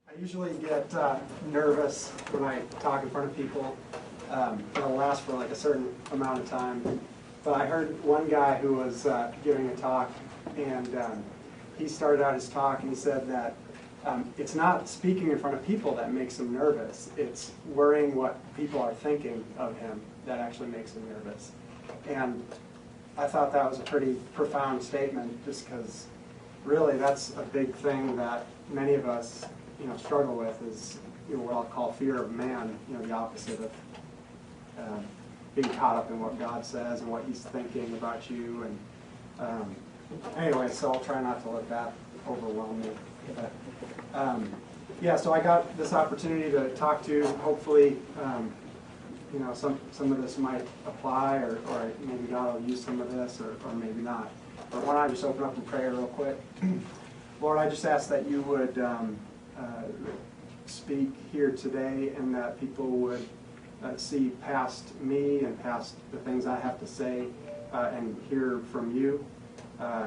I usually get nervous when I talk in front of people. It'll last for like a certain amount of time. But I heard one guy who was giving a talk, and he started out his talk and he said that it's not speaking in front of people that makes him nervous. It's worrying what people are thinking of him that actually makes him nervous. And I thought that was a pretty profound statement, just because really that's a big thing that many of us struggle with, is what I'll call fear of man, the opposite of being caught up in what God says and what He's thinking about you. And anyway, so I'll try not to let that overwhelm me. But yeah, so I got this opportunity to talk to. Hopefully, some of this might apply, or maybe God will use some of this, or maybe not. But why don't I just open up in prayer real quick? Lord, I just ask that you would speak here today, and that people would see past me and past the things I have to say, and hear from you,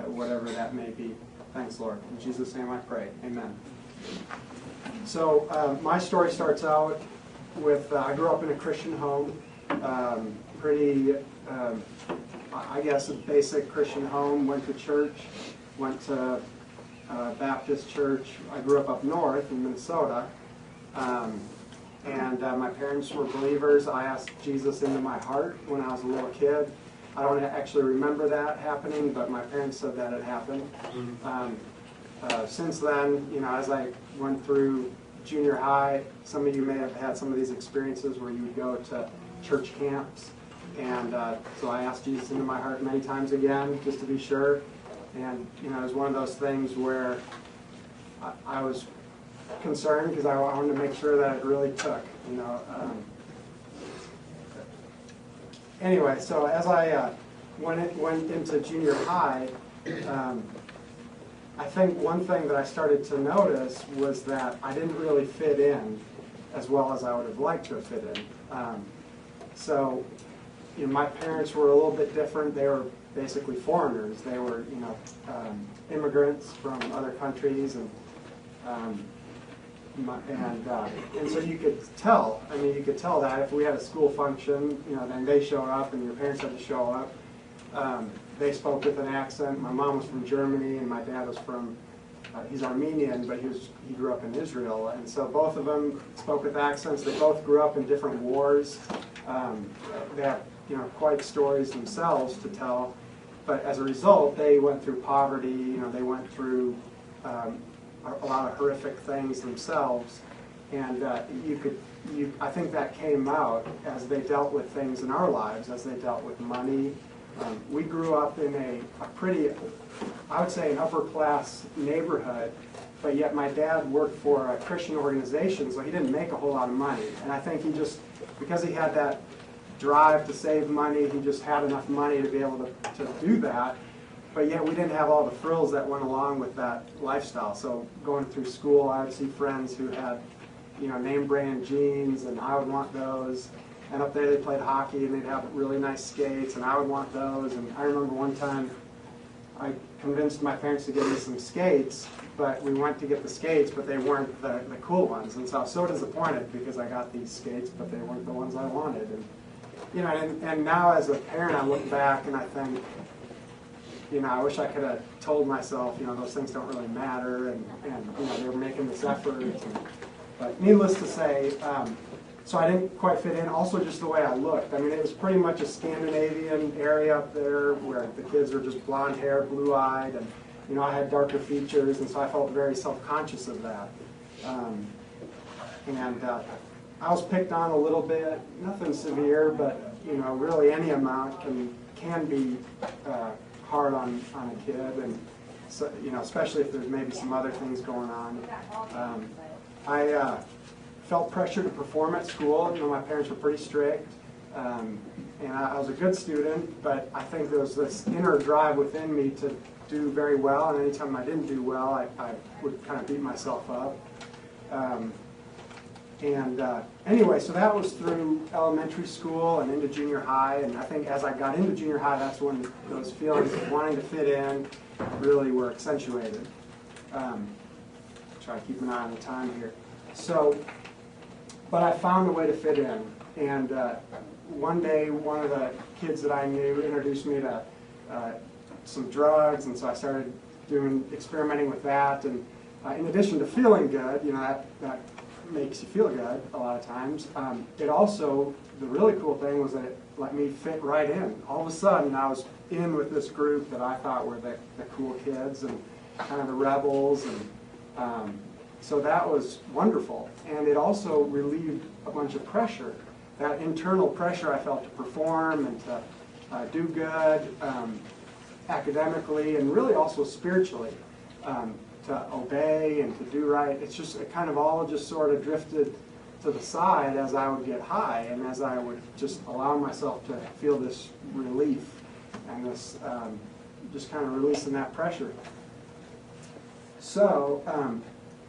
whatever that may be. Thanks, Lord. In Jesus' name I pray. Amen. So my story starts out with, I grew up in a Christian home, pretty, I guess, a basic Christian home. Went to church, went to Baptist church. I grew up north in Minnesota, and my parents were believers. I asked Jesus into my heart when I was a little kid. I don't actually remember that happening, but my parents said that it happened. Since then, as I went through junior high, some of you may have had some of these experiences where you would go to church camps. And so I asked Jesus into my heart many times again, just to be sure. And, it was one of those things where I was concerned, because I wanted to make sure that it really took, Anyway, so as I went into junior high, I think one thing that I started to notice was that I didn't really fit in as well as I would have liked to have fit in. So, my parents were a little bit different. They were basically foreigners. They were, immigrants from other countries, and so you could tell. I mean, you could tell that if we had a school function, then they showed up, and your parents had to show up. They spoke with an accent. My mom was from Germany, and my dad was from, he's Armenian, but he grew up in Israel. And so both of them spoke with accents. They both grew up in different wars. They have, quite stories themselves to tell. But as a result, they went through poverty. They went through a lot of horrific things themselves. And I think that came out as they dealt with things in our lives, as they dealt with money. We grew up in a pretty, I would say, an upper-class neighborhood, but yet my dad worked for a Christian organization, so he didn't make a whole lot of money. And I think because he had that drive to save money, he just had enough money to be able to do that, but yet we didn't have all the frills that went along with that lifestyle. So going through school, I would see friends who had, name-brand jeans, and I would want those. And up there they played hockey, and they'd have really nice skates, and I would want those. And I remember one time I convinced my parents to get me some skates, but we went to get the skates, but they weren't the cool ones. And so I was so disappointed, because I got these skates, but they weren't the ones I wanted. And and now as a parent, I look back and I think, I wish I could have told myself, those things don't really matter, and they were making this effort. But needless to say, so I didn't quite fit in. Also, just the way I looked. I mean, it was pretty much a Scandinavian area up there, where the kids were just blonde hair, blue-eyed, and I had darker features, and so I felt very self-conscious of that. I was picked on a little bit, nothing severe, but really any amount can be hard on a kid, and so, especially if there's maybe some other things going on. I felt pressure to perform at school. My parents were pretty strict, and I was a good student, but I think there was this inner drive within me to do very well, and anytime I didn't do well, I would kind of beat myself up. Anyway, so that was through elementary school and into junior high, and I think as I got into junior high, that's when those feelings of wanting to fit in really were accentuated. Try to keep an eye on the time here. But I found a way to fit in. And one day, one of the kids that I knew introduced me to some drugs, and so I started experimenting with that. And in addition to feeling good, that makes you feel good a lot of times. It also, the really cool thing was that it let me fit right in. All of a sudden, I was in with this group that I thought were the cool kids and kind of the rebels, and so that was wonderful. And it also relieved a bunch of pressure, that internal pressure I felt to perform and to do good academically and really also spiritually, to obey and to do right. It kind of all just sort of drifted to the side as I would get high and as I would just allow myself to feel this relief and this just kind of releasing that pressure. So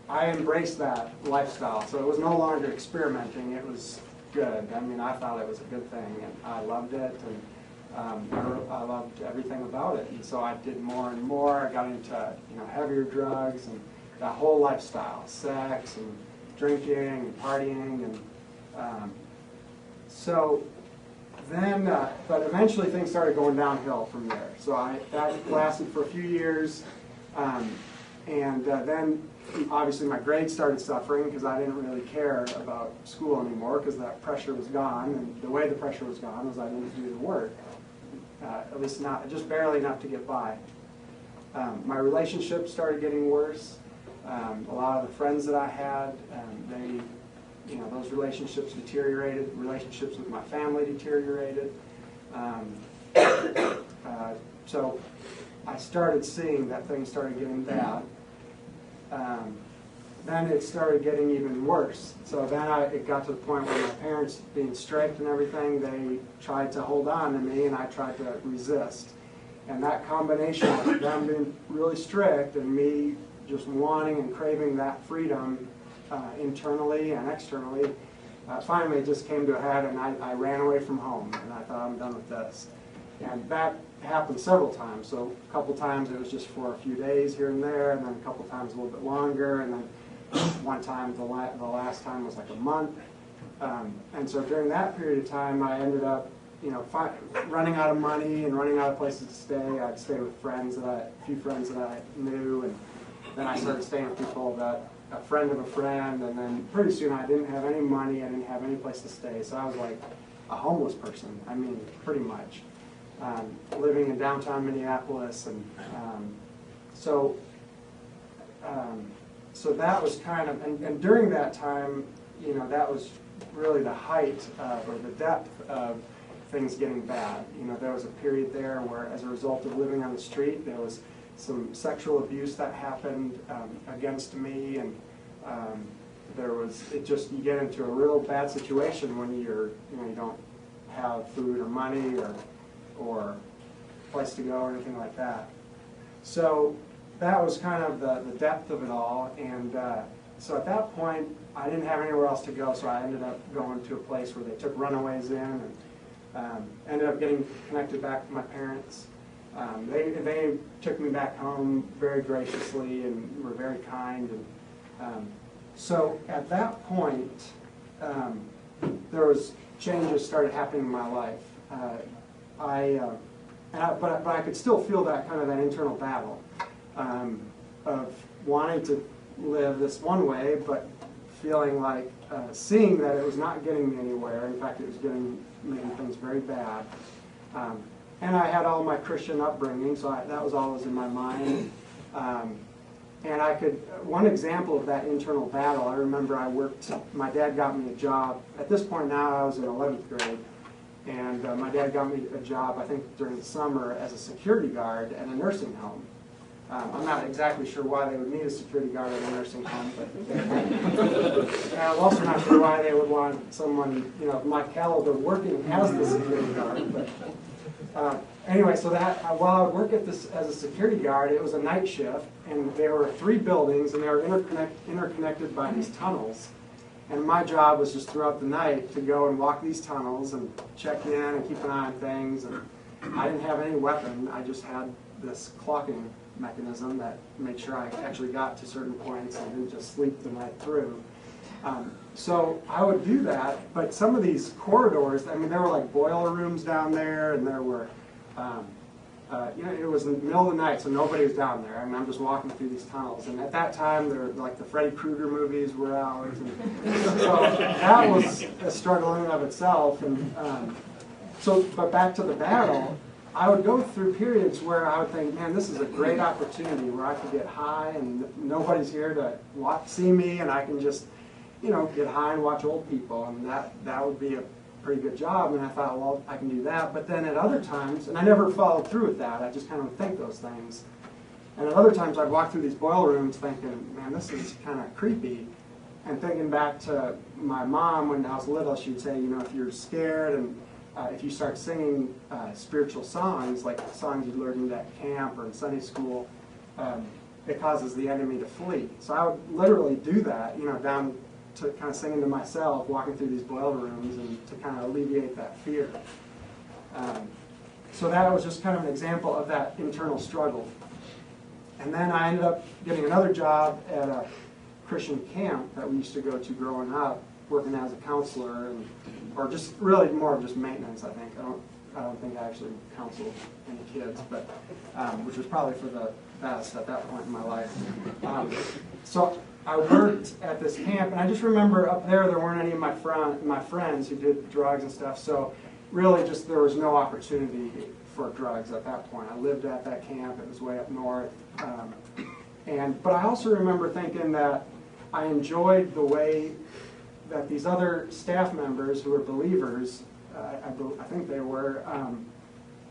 I embraced that lifestyle. So it was no longer experimenting. It was good. I mean, I thought it was a good thing, and I loved it, and I loved everything about it. And so I did more and more. I got into heavier drugs and that whole lifestyle, sex and drinking and partying, and so then, but eventually things started going downhill from there. So that lasted for a few years, and then obviously my grades started suffering because I didn't really care about school anymore because that pressure was gone, and the way the pressure was gone was I didn't do the work, at least not, just barely enough to get by. My relationships started getting worse. A lot of the friends that I had, those relationships deteriorated. Relationships with my family deteriorated. So I started seeing that things started getting bad. Then it started getting even worse. So then it got to the point where my parents, being strict and everything, they tried to hold on to me, and I tried to resist. And that combination of them being really strict and me just wanting and craving that freedom internally and externally, finally it just came to a head, and I ran away from home, and I thought, I'm done with this. And that happened several times. So a couple times it was just for a few days here and there, and then a couple times a little bit longer, and then one time, the last time was like a month. And so during that period of time, I ended up running out of money and running out of places to stay. I'd stay with a few friends that I knew, and then I started staying with people a friend of a friend, and then pretty soon I didn't have any money, I didn't have any place to stay, so I was like a homeless person, I mean, pretty much. Living in downtown Minneapolis, and so that was kind of, and during that time, that was really the height or the depth of things getting bad. There was a period there where, as a result of living on the street, there was some sexual abuse that happened against me, and you get into a real bad situation when you don't have food or money or place to go or anything like that. So that was kind of the depth of it all, and so at that point I didn't have anywhere else to go, so I ended up going to a place where they took runaways in, and ended up getting connected back to my parents. They took me back home very graciously and were very kind, and so at that point there was changes started happening in my life. But I could still feel that internal battle of wanting to live this one way, but feeling like seeing that it was not getting me anywhere. In fact, it was making things very bad. And I had all my Christian upbringing, so that was always in my mind. And one example of that internal battle, I remember my dad got me a job. At this point now, I was in 11th grade. And my dad got me a job, I think during the summer, as a security guard at a nursing home. I'm not exactly sure why they would need a security guard at a nursing home, but I'm also not sure why they would want someone, of my caliber working as the security guard. But anyway, so that while I would work as a security guard, it was a night shift, and there were 3 buildings, and they were interconnected by these tunnels. And my job was just throughout the night to go and walk these tunnels and check in and keep an eye on things. And I didn't have any weapon. I just had this clocking mechanism that made sure I actually got to certain points and didn't just sleep the night through. So I would do that, but some of these corridors, I mean, there were like boiler rooms down there, and there were, it was in the middle of the night, so nobody was down there. I mean, I'm just walking through these tunnels, and at that time, like the Freddy Krueger movies were out, and so that was a struggle in and of itself. And but back to the battle, I would go through periods where I would think, man, this is a great opportunity where I could get high, and nobody's here to see me, and I can just, get high and watch old people, and that would be a pretty good job. And I thought, well, I can do that. But then at other times, and I never followed through with that, I just kind of think those things. And at other times, I'd walk through these boiler rooms thinking, man, this is kind of creepy. And thinking back to my mom when I was little, she'd say, if you're scared and if you start singing spiritual songs, like songs you learned at camp or in Sunday school, it causes the enemy to flee. So I would literally do that, down to kind of singing to myself, walking through these boiler rooms, and to kind of alleviate that fear. So that was just kind of an example of that internal struggle. And then I ended up getting another job at a Christian camp that we used to go to growing up, working as a counselor, or just really more of just maintenance, I think. I don't think I actually counseled any kids, but which was probably for the best at that point in my life. So I worked at this camp, and I just remember up there weren't any of my friends who did drugs and stuff, so really just there was no opportunity for drugs at that point. I lived at that camp. It was way up north. But I also remember thinking that I enjoyed the way that these other staff members who were believers, I think they were,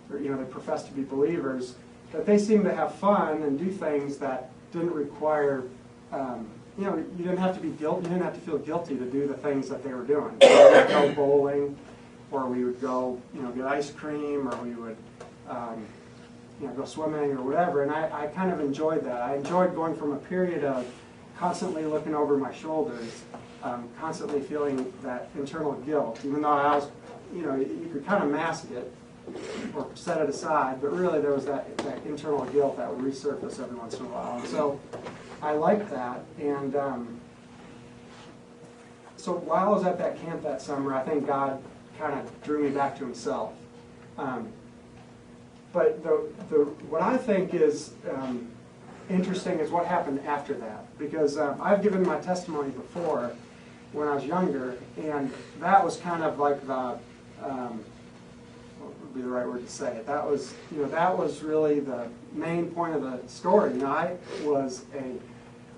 they professed to be believers, that they seemed to have fun and do things that didn't require, you didn't have to be you didn't have to feel guilty to do the things that they were doing. We would go bowling, or we would go, get ice cream, or we would, go swimming or whatever. And I kind of enjoyed that. I enjoyed going from a period of constantly looking over my shoulders, constantly feeling that internal guilt, even though I was, you could kind of mask it or set it aside, but really there was that internal guilt that would resurface every once in a while. And so I liked that. And so while I was at that camp that summer, I think God kind of drew me back to himself. But what I think is interesting is what happened after that, because I've given my testimony before when I was younger, and that was kind of like the what would be the right word to say it? That was really the main point of the story.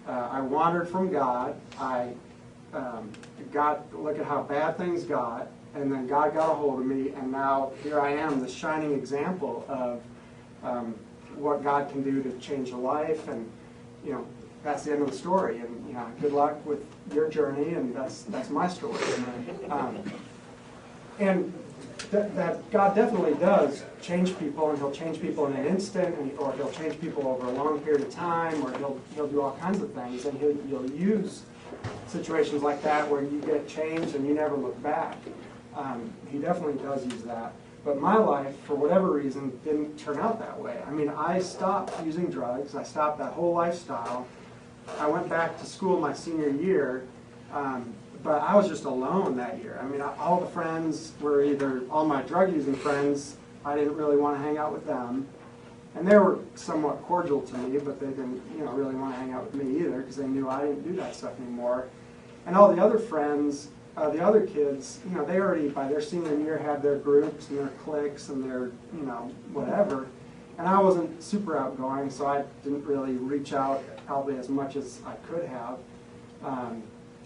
I wandered from God. I look at how bad things got, and then God got a hold of me, and now here I am, the shining example of what God can do to change a life, and that's the end of the story. And good luck with your journey, and that's my story. And that God definitely does change people, and he'll change people in an instant, or he'll change people over a long period of time, or he'll do all kinds of things, and he'll use situations like that where you get changed and you never look back. He definitely does use that. But my life, for whatever reason, didn't turn out that way. I mean, I stopped using drugs. I stopped that whole lifestyle. I went back to school my senior year, but I was just alone that year. I mean, all the friends were either, all my drug-using friends, I didn't really want to hang out with them. And they were somewhat cordial to me, but they didn't really want to hang out with me either, because they knew I didn't do that stuff anymore. And all the other friends, the other kids, they already, by their senior year, had their groups and their cliques and their, whatever. And I wasn't super outgoing, so I didn't really reach out probably as much as I could have.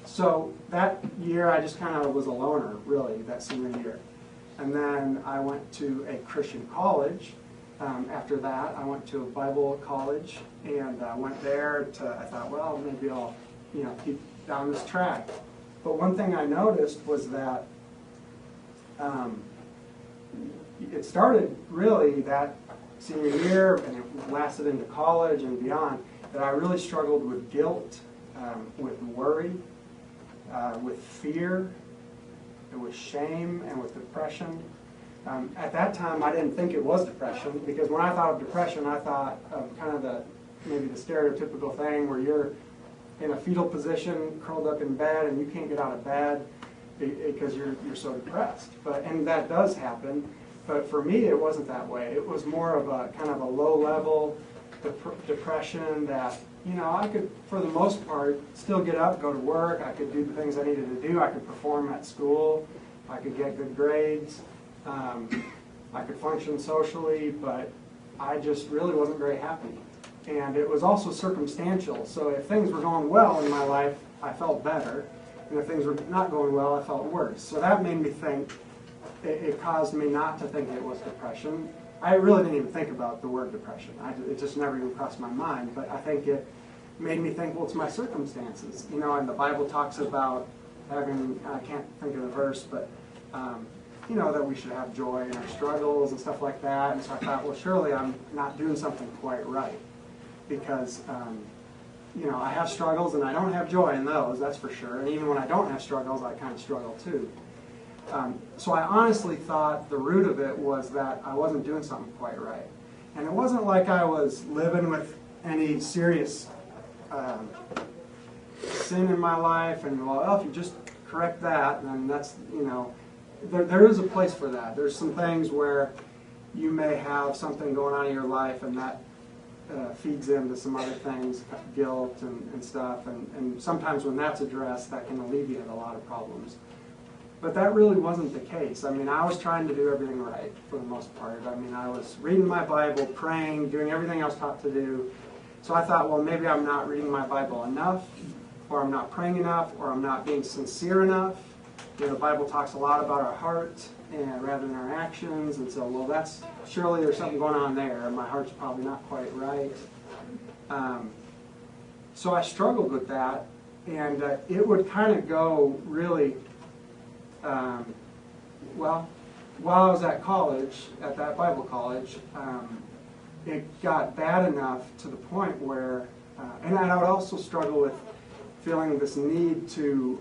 So that year, I just kind of was a loner, really, that senior year. And then I went to a Christian college. After that, I went to a Bible college, and I went there I thought, well, maybe I'll, keep down this track. But one thing I noticed was that it started really that senior year, and it lasted into college and beyond, that I really struggled with guilt, with worry, with fear, and with shame, and with depression. At that time, I didn't think it was depression, because when I thought of depression, I thought of kind of maybe the stereotypical thing where you're in a fetal position, curled up in bed, and you can't get out of bed because you're so depressed. And that does happen. But for me, it wasn't that way. It was more of a kind of a low-level depression that, I could, for the most part, still get up, go to work. I could do the things I needed to do. I could perform at school. I could get good grades. I could function socially, but I just really wasn't very happy. And it was also circumstantial. So if things were going well in my life, I felt better. And if things were not going well, I felt worse. So that made me think, it caused me not to think it was depression. I really didn't even think about the word depression. It just never even crossed my mind. But I think it made me think, well, it's my circumstances. And the Bible talks about having, I can't think of the verse, but, that we should have joy in our struggles and stuff like that. And so I thought, well, surely I'm not doing something quite right. Because, I have struggles and I don't have joy in those, that's for sure. And even when I don't have struggles, I kind of struggle too. So I honestly thought the root of it was that I wasn't doing something quite right. And it wasn't like I was living with any serious sin in my life and, well, if you just correct that, then that's, there is a place for that. There's some things where you may have something going on in your life and that feeds into some other things, guilt and stuff. And sometimes when that's addressed, that can alleviate a lot of problems. But that really wasn't the case. I was trying to do everything right for the most part. I was reading my Bible, praying, doing everything I was taught to do. So I thought, well, maybe I'm not reading my Bible enough, or I'm not praying enough, or I'm not being sincere enough. The Bible talks a lot about our heart and rather than our actions, and so, well, surely there's something going on there. My heart's probably not quite right. So I struggled with that, and it would kind of go really, while I was at college, at that Bible college, it got bad enough to the point where, and I would also struggle with feeling this need to,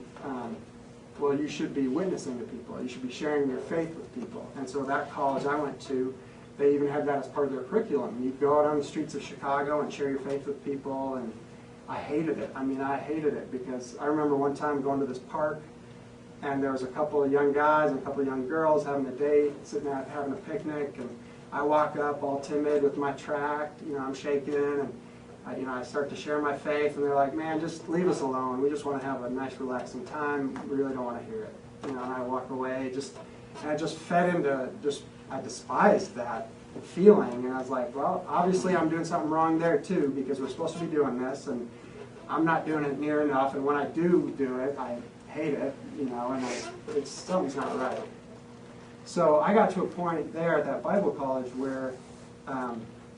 well, you should be witnessing to people. You should be sharing your faith with people. And so that college I went to, they even had that as part of their curriculum. You'd go out on the streets of Chicago and share your faith with people, and I hated it. I hated it because I remember one time going to this park, and there was a couple of young guys and a couple of young girls having a date, sitting out having a picnic, and I walk up all timid with my tract, I'm shaking, and I start to share my faith, and they're like, man, just leave us alone. We just want to have a nice, relaxing time. We really don't want to hear it. And I walk away, and I just fed into, I despised that feeling, and I was like, well, obviously I'm doing something wrong there too, because we're supposed to be doing this, and I'm not doing it near enough, and when I do it, I hate it, and something's not right. So I got to a point there at that Bible college where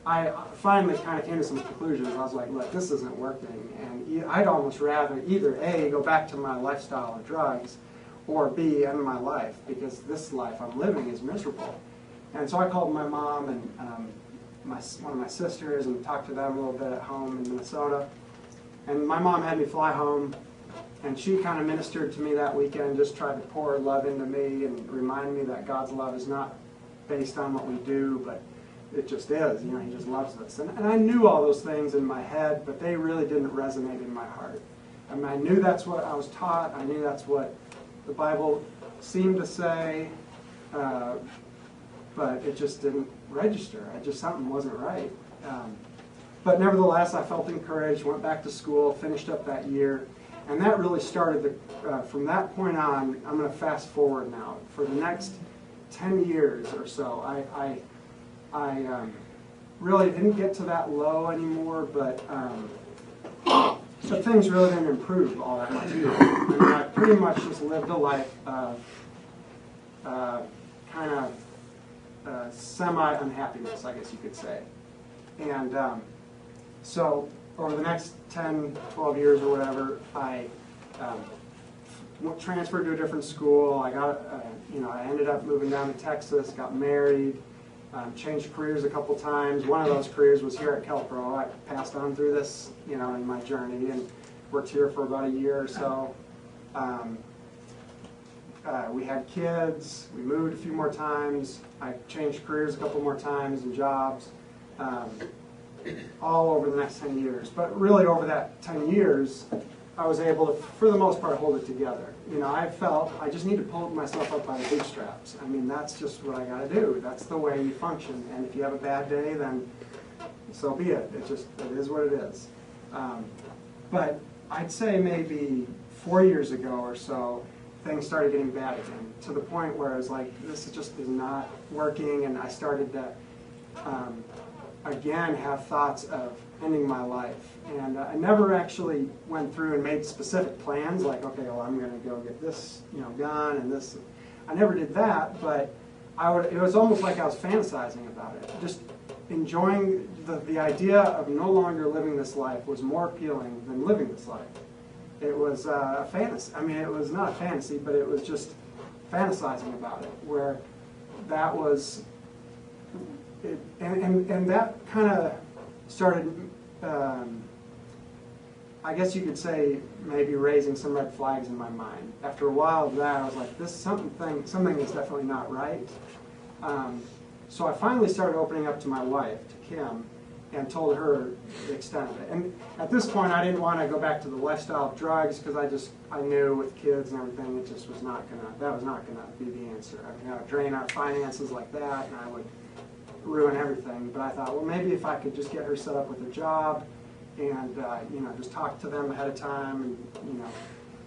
I finally kind of came to some conclusions. I was like, look, this isn't working, and I'd almost rather either A, go back to my lifestyle of drugs, or B, end my life, because this life I'm living is miserable. And so I called my mom and one of my sisters and talked to them a little bit at home in Minnesota. And my mom had me fly home, and she kind of ministered to me that weekend, just tried to pour love into me and remind me that God's love is not based on what we do, but it just is. He just loves us. And I knew all those things in my head, but they really didn't resonate in my heart. I knew that's what I was taught. I knew that's what the Bible seemed to say, but it just didn't register. Something wasn't right. But nevertheless, I felt encouraged, went back to school, finished up that year, and that really started, from that point on, I'm going to fast forward now. For the next 10 years or so, I really didn't get to that low anymore, but things really didn't improve all that much either. I pretty much just lived a life of kind of semi-unhappiness, I guess you could say. And so over the next 10, 12 years or whatever, I transferred to a different school. I got, I ended up moving down to Texas, got married, changed careers a couple times. One of those careers was here at Kelpro. I passed on through this, in my journey, and worked here for about a year or so. We had kids. We moved a few more times. I changed careers a couple more times and jobs. all over the next 10 years. But really over that 10 years, I was able to, for the most part, hold it together. You know, I felt I just need to pull myself up by the bootstraps. I mean, that's just what I got to do. That's the way you function. And if you have a bad day, then so be it. It is what it is. But I'd say maybe 4 years ago or so, things started getting bad again, to the point where I was like, this just is not working, and I started to, again, have thoughts of ending my life. And I never actually went through and made specific plans, like, okay, well, I'm going to go get this, gun and this. I never did that, but it was almost like I was fantasizing about it. Just enjoying the idea of no longer living this life was more appealing than living this life. It was a fantasy. I mean, it was not a fantasy, but it was just fantasizing about it, where that was, and that kind of started, I guess you could say, maybe raising some red flags in my mind. After a while of that, I was like, something is definitely not right. So I finally started opening up to my wife, to Kim, and told her the extent of it. And at this point, I didn't want to go back to the lifestyle of drugs, because I knew with kids and everything, it just was not gonna be the answer. I mean, I would drain our finances like that, and I would ruin everything. But I thought, well, maybe if I could just get her set up with a job, and just talk to them ahead of time,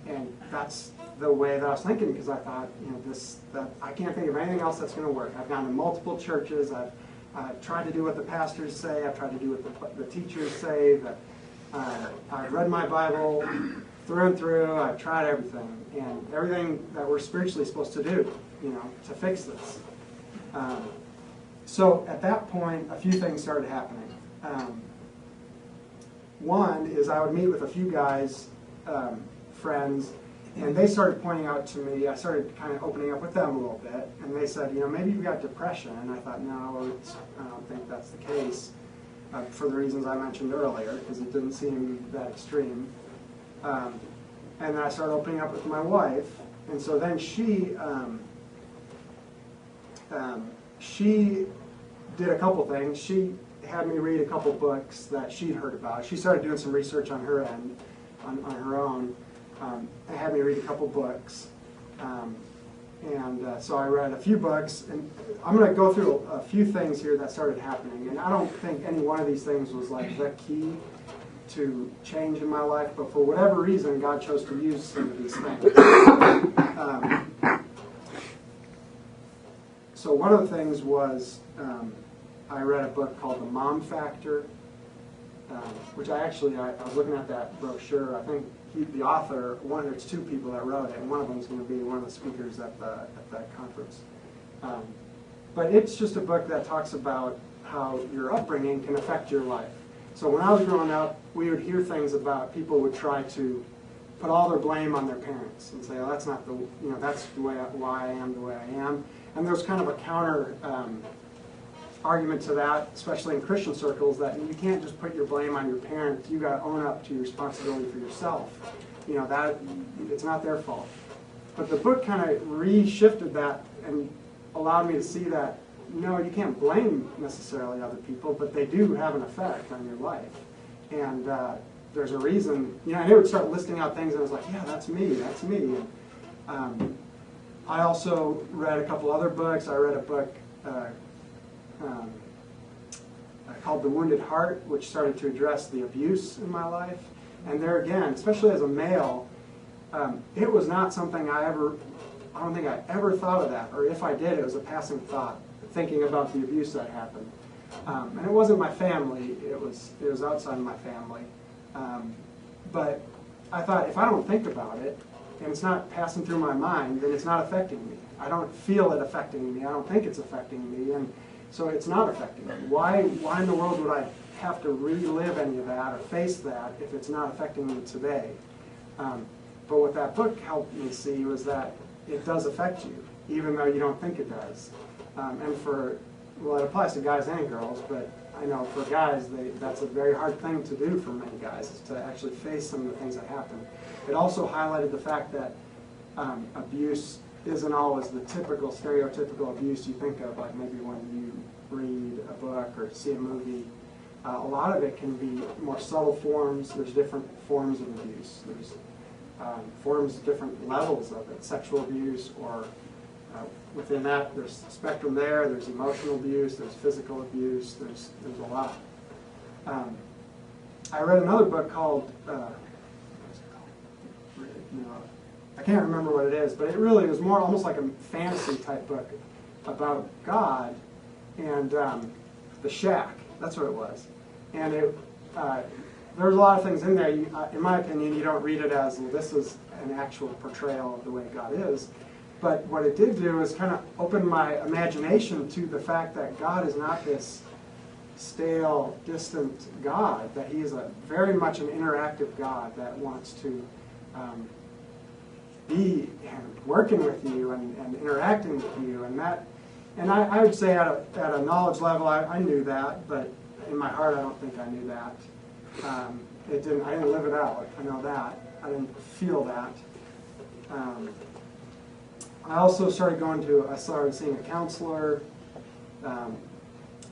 and that's the way that I was thinking, because I thought, that I can't think of anything else that's going to work. I've gone to multiple churches. I've tried to do what the pastors say. I've tried to do what the teachers say. That I've read my Bible through and through. I've tried everything, and everything that we're spiritually supposed to do, to fix this. So at that point, a few things started happening. One is I would meet with a few guys, friends, and they started pointing out to me, I started kind of opening up with them a little bit, and they said, maybe you've got depression. And I thought, no, I don't think that's the case, for the reasons I mentioned earlier, because it didn't seem that extreme. And then I started opening up with my wife, and so then she did a couple things. She had me read a couple books that she'd heard about. She started doing some research on her end, on her own. Had me read a couple books, so I read a few books, and I'm going to go through a few things here that started happening, and I don't think any one of these things was like the key to change in my life, but for whatever reason, God chose to use some of these things. So one of the things was I read a book called The Mom Factor, which I was looking at that brochure. I think the author, there's two people that wrote it, and one of them is going to be one of the speakers at that conference. But it's just a book that talks about how your upbringing can affect your life. So when I was growing up, we would hear things about people would try to put all their blame on their parents and say, oh, that's not that's why I am the way I am. And there's kind of a counter argument to that, especially in Christian circles, that you can't just put your blame on your parents. You got to own up to your responsibility for yourself. That it's not their fault. But the book kind of reshifted that and allowed me to see that no, you can't blame necessarily other people, but they do have an effect on your life. And there's a reason. And it would start listing out things, and I was like, yeah, that's me, that's me. And, I also read a couple other books. I read a book called The Wounded Heart, which started to address the abuse in my life. And there again, especially as a male, it was not something I don't think I ever thought of that, or if I did, it was a passing thought, thinking about the abuse that happened. And it wasn't my family, it was outside of my family. But I thought, if I don't think about it, and it's not passing through my mind, then it's not affecting me. I don't feel it affecting me. I don't think it's affecting me, and so it's not affecting me. Why in the world would I have to relive any of that or face that if it's not affecting me today? But what that book helped me see was that it does affect you, even though you don't think it does. And it applies to guys and girls, but I know for guys, that's a very hard thing to do for many guys, is to actually face some of the things that happen. It also highlighted the fact that abuse isn't always the typical, stereotypical abuse you think of, like maybe when you read a book or see a movie. A lot of it can be more subtle forms. There's different forms of abuse. There's forms, different levels of it, sexual abuse, or within that, there's a spectrum there. There's emotional abuse. There's physical abuse. There's a lot. I read another book called, I can't remember what it is, but it really was more almost like a fantasy type book about God and the shack. That's what it was. And there's a lot of things in there. In my opinion, you don't read it as, well, this is an actual portrayal of the way God is. But what it did do is kind of open my imagination to the fact that God is not this stale, distant God, that he is very much an interactive God that wants to be working with you and interacting with you. And I would say at a knowledge level, I knew that, but in my heart, I don't think I knew that. I didn't live it out. I know that. I didn't feel that. I also started seeing a counselor.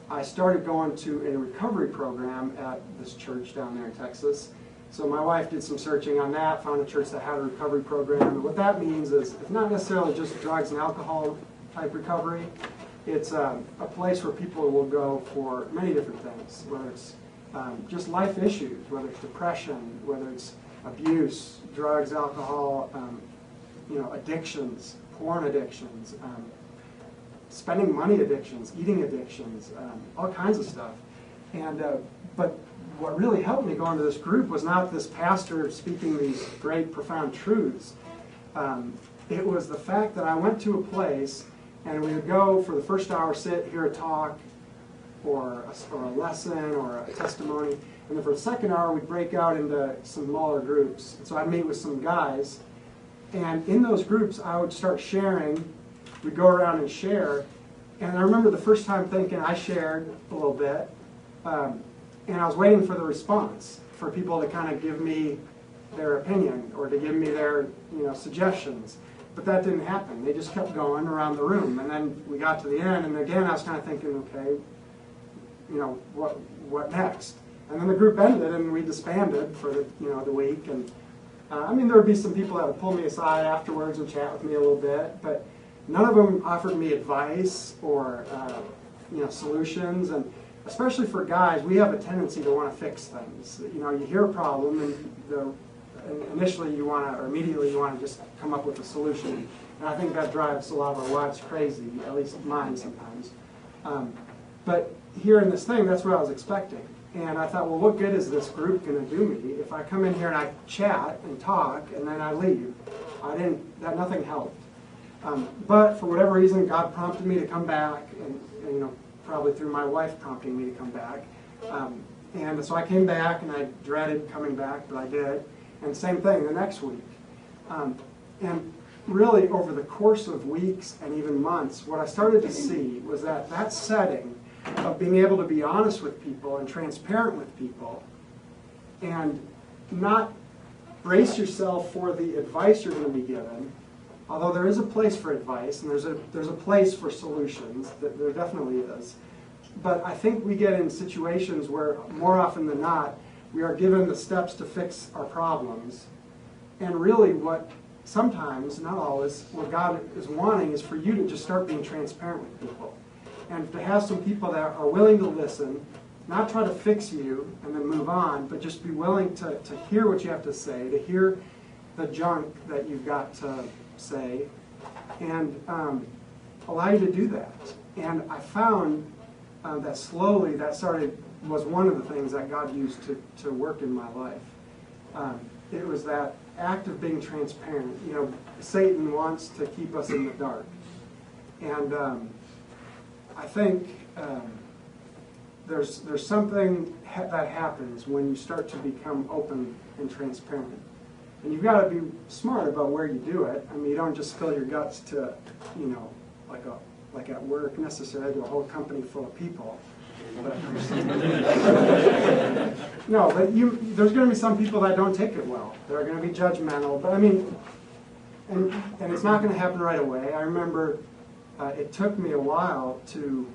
I started going to a recovery program at this church down there in Texas. So my wife did some searching on that, found a church that had a recovery program. And what that means is it's not necessarily just drugs and alcohol type recovery. It's a place where people will go for many different things, whether it's just life issues, whether it's depression, whether it's abuse, drugs, alcohol, addictions, porn addictions, spending money addictions, eating addictions, all kinds of stuff. And but what really helped me go into this group was not this pastor speaking these great, profound truths. It was the fact that I went to a place and we would go for the first hour, sit, hear a talk, or a lesson, or a testimony. And then for the second hour, we'd break out into some smaller groups. And so I'd meet with some guys. And in those groups, I would start sharing. We'd go around and share. And I remember the first time thinking I shared a little bit. And I was waiting for the response, for people to kind of give me their opinion or to give me their suggestions. But that didn't happen. They just kept going around the room. And then we got to the end, and again I was kind of thinking, okay, what next? And then the group ended, and we disbanded for the week. And there would be some people that would pull me aside afterwards and chat with me a little bit, but none of them offered me advice or solutions. And especially for guys, we have a tendency to want to fix things. You hear a problem, and initially you want to, or immediately you want to just come up with a solution. And I think that drives a lot of our wives crazy, at least mine sometimes. But here in this thing, that's what I was expecting. And I thought, well, what good is this group going to do me if I come in here and I chat and talk and then I leave? Nothing helped. But for whatever reason, God prompted me to come back, and probably through my wife prompting me to come back. And so I came back, and I dreaded coming back, but I did. And same thing the next week. And really, over the course of weeks and even months, what I started to see was that setting of being able to be honest with people and transparent with people and not brace yourself for the advice you're going to be given, although there is a place for advice and there's a place for solutions, there definitely is. But I think we get in situations where more often than not, we are given the steps to fix our problems. And really what sometimes, not always, what God is wanting is for you to just start being transparent with people. And to have some people that are willing to listen, not try to fix you and then move on, but just be willing to hear what you have to say, to hear the junk that you've got to say, and allow you to do that. And I found that slowly was one of the things that God used to work in my life. It was that act of being transparent. Satan wants to keep us in the dark. And I think there's something that happens when you start to become open and transparent. And you've got to be smart about where you do it. You don't just spill your guts to, like at work necessarily, to a whole company full of people. No, but there's going to be some people that don't take it well. They're going to be judgmental. But and it's not going to happen right away. I remember it took me a while to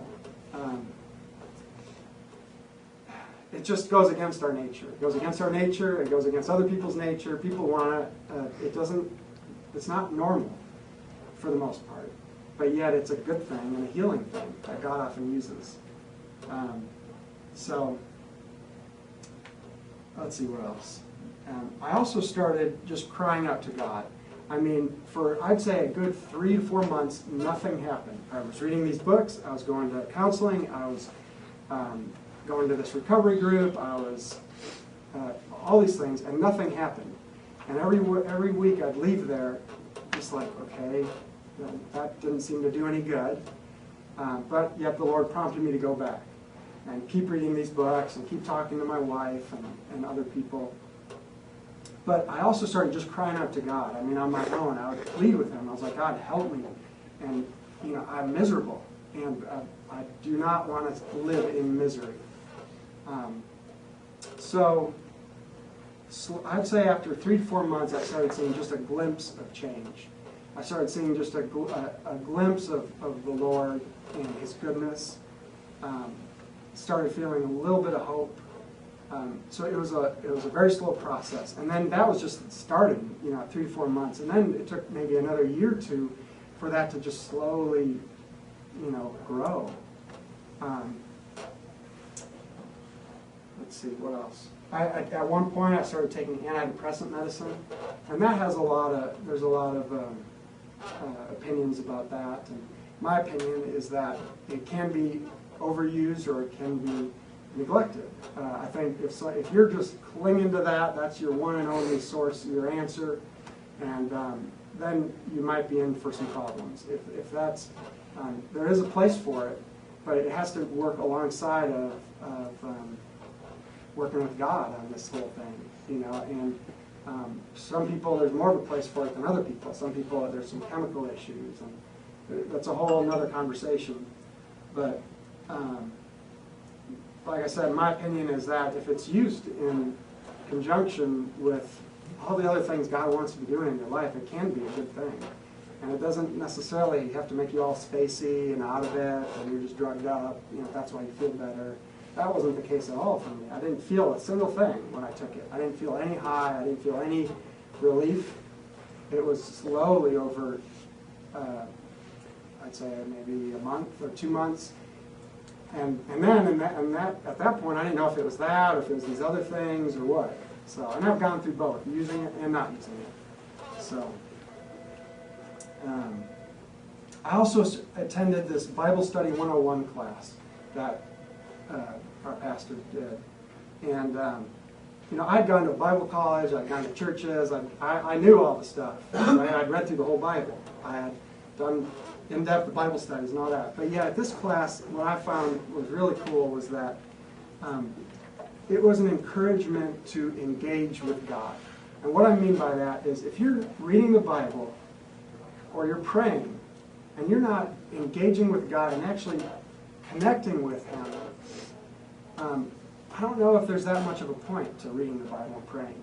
it just goes against our nature. It goes against our nature. It goes against other people's nature. People want to. It's not normal for the most part, but yet it's a good thing and a healing thing that God often uses. So let's see what else. I also started just crying out to God. I mean, for I'd say a good 3 to 4 months, nothing happened. I was reading these books. I was going to counseling. I was going to this recovery group. I was all these things, and nothing happened. And every week I'd leave there, just like, okay, that didn't seem to do any good. But yet the Lord prompted me to go back and keep reading these books and keep talking to my wife and other people. But I also started just crying out to God. I mean, on my own, I would plead with Him. I was like, God, help me. And, I'm miserable. And I do not want to live in misery. So I'd say after 3 to 4 months, I started seeing just a glimpse of change. I started seeing just a glimpse of the Lord and His goodness. Started feeling a little bit of hope. So it was a very slow process, and then that was just starting, 3 to 4 months, and then it took maybe another year or two for that to just slowly, grow. Let's see what else. At one point, I started taking antidepressant medicine, and that has there's a lot of opinions about that. And my opinion is that it can be overused or it can be neglected. I think if you're just clinging to that, that's your one and only source, your answer, and then you might be in for some problems. If that's, there is a place for it, but it has to work alongside of working with God on this whole thing, and some people, there's more of a place for it than other people. Some people, there's some chemical issues, and that's a whole other conversation. But like I said, my opinion is that if it's used in conjunction with all the other things God wants to be doing in your life, it can be a good thing. And it doesn't necessarily have to make you all spacey and out of it, and you're just drugged up, if that's why you feel better. That wasn't the case at all for me. I didn't feel a single thing when I took it. I didn't feel any high. I didn't feel any relief. It was slowly over, I'd say maybe a month or 2 months. And then at that point, I didn't know if it was that or if it was these other things or what. So, and I've gone through both, using it and not using it. So, I also attended this Bible Study 101 class that our pastor did. And, I'd gone to Bible college, I'd gone to churches, I knew all the stuff. Right? I'd read through the whole Bible. I had done in-depth Bible studies and all that. But yeah, at this class, what I found was really cool was that it was an encouragement to engage with God. And what I mean by that is if you're reading the Bible or you're praying and you're not engaging with God and actually connecting with Him, I don't know if there's that much of a point to reading the Bible and praying.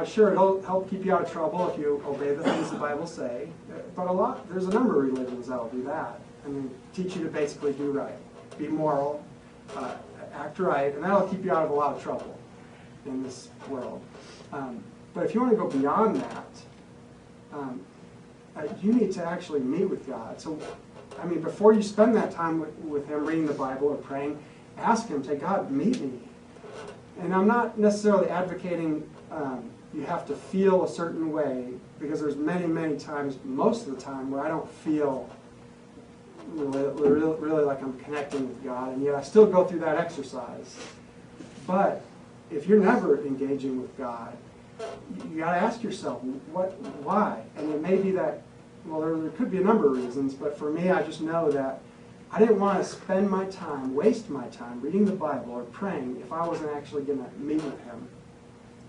Sure, it'll help keep you out of trouble if you obey the things the Bible say, but there's a number of religions that will do that. I mean, teach you to basically do right, be moral, act right, and that'll keep you out of a lot of trouble in this world. But if you want to go beyond that, you need to actually meet with God. So, I mean, before you spend that time with Him reading the Bible or praying, ask Him, say, God, meet me. And I'm not necessarily advocating you have to feel a certain way, because there's many, many times, most of the time, where I don't feel really like I'm connecting with God, and yet I still go through that exercise. But if you're never engaging with God, you got to ask yourself, why? And it may be that, well, there could be a number of reasons, but for me, I just know that I didn't want to spend my time, waste my time reading the Bible or praying if I wasn't actually going to meet with Him.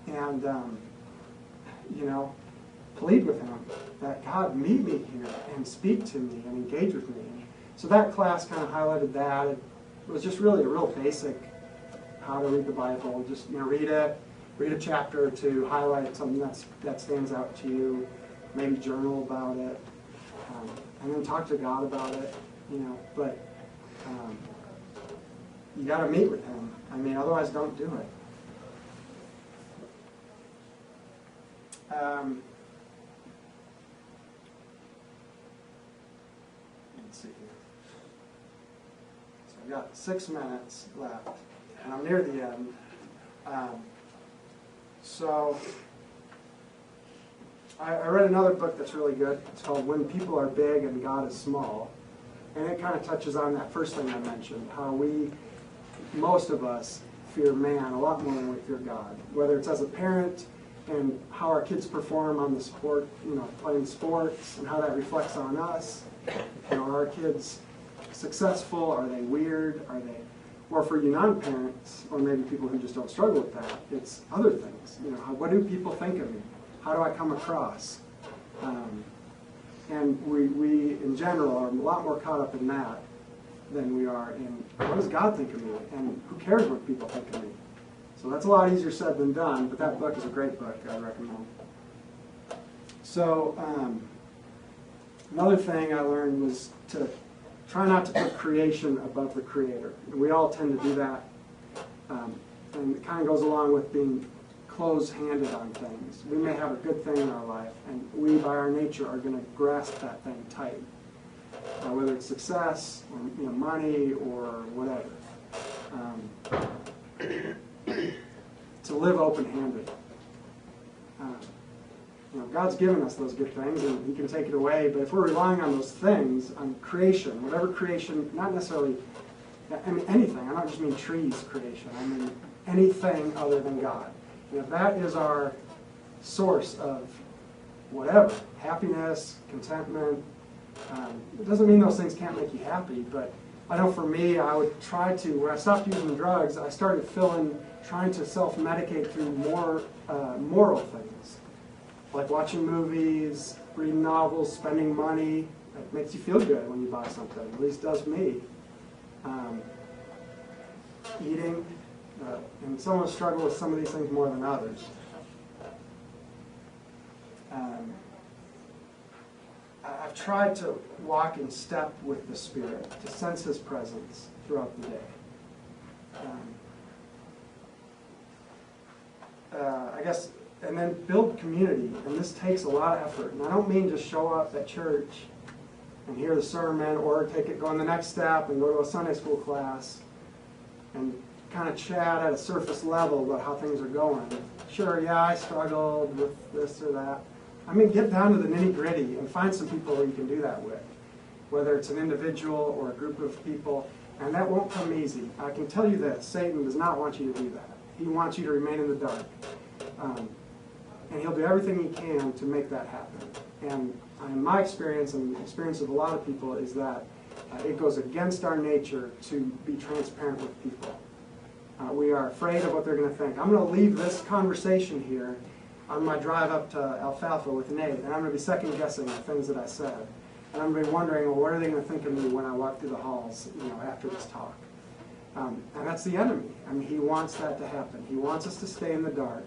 And, plead with Him that God, meet me here and speak to me and engage with me. So that class kind of highlighted that. It was just really a real basic how to read the Bible. Just, read a chapter or two, highlight something that stands out to you, maybe journal about it, and then talk to God about it. But you got to meet with him. I mean, otherwise don't do it. Let's see here. So I've got 6 minutes left, and I'm near the end. So I read another book that's really good. It's called When People Are Big and God is Small. And it kind of touches on that first thing I mentioned, how most of us fear man a lot more than we fear God. Whether it's as a parent and how our kids perform on the sport, playing sports, and how that reflects on us. Are our kids successful? Are they weird? Or for you non-parents, or maybe people who just don't struggle with that, it's other things. What do people think of me? How do I come across? And we, in general, are a lot more caught up in that than we are in what does God think of me, and who cares what people think of me. So that's a lot easier said than done, but that book is a great book. I recommend. So another thing I learned was to try not to put creation above the Creator. And we all tend to do that, and it kind of goes along with being close-handed on things. We may have a good thing in our life, and we, by our nature, are going to grasp that thing tight, whether it's success or money or whatever. To live open-handed. God's given us those good things, and He can take it away. But if we're relying on those things, on creation, whatever creation, not necessarily, anything. I don't just mean trees creation. I mean anything other than God. If that is our source of whatever, happiness, contentment, it doesn't mean those things can't make you happy, but I know for me, I would try to, when I stopped using drugs, I started trying to self-medicate through more moral things, like watching movies, reading novels, spending money. It makes you feel good when you buy something, at least does me. Eating. And some of us struggle with some of these things more than others. I've tried to walk in step with the Spirit, to sense His presence throughout the day. I guess, and then build community, and this takes a lot of effort. And I don't mean just show up at church and hear the sermon, or go on the next step and go to a Sunday school class and kind of chat at a surface level about how things are going. Sure, yeah, I struggled with this or that. I mean, get down to the nitty-gritty and find some people who you can do that with, whether it's an individual or a group of people, and that won't come easy. I can tell you this, Satan does not want you to do that. He wants you to remain in the dark. And he'll do everything he can to make that happen. And in my experience, and the experience of a lot of people, is that it goes against our nature to be transparent with people. We are afraid of what they're going to think. I'm going to leave this conversation here on my drive up to Alfalfa with Nate, and I'm going to be second-guessing the things that I said. And I'm going to be wondering, well, what are they going to think of me when I walk through the halls, after this talk? And that's the enemy. I mean, he wants that to happen. He wants us to stay in the dark.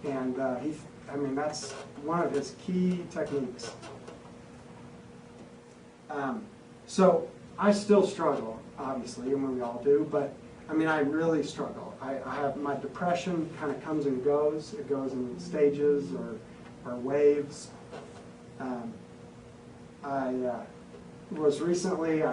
And that's one of his key techniques. So I still struggle, obviously, and we all do, but I really struggle. I have my depression kind of comes and goes. It goes in stages or waves. I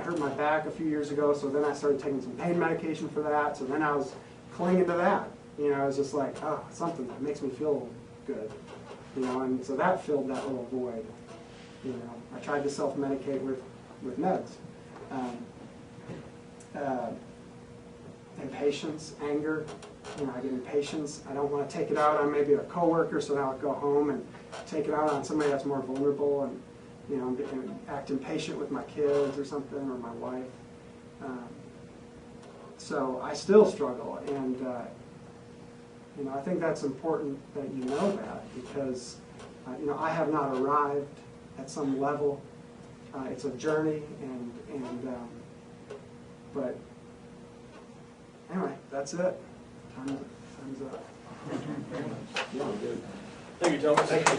hurt my back a few years ago, so then I started taking some pain medication for that. So then I was clinging to that. I was just like, something that makes me feel good. And so that filled that little void. I tried to self-medicate with meds. Impatience, anger. I get impatience. I don't want to take it out on maybe a coworker, so now I'll go home and take it out on somebody that's more vulnerable, and and act impatient with my kids or something, or my wife. So I still struggle, and I think that's important that you know that, because I have not arrived at some level. It's a journey, but anyway, that's it. Time's up. Thank you, Thomas. Thank you.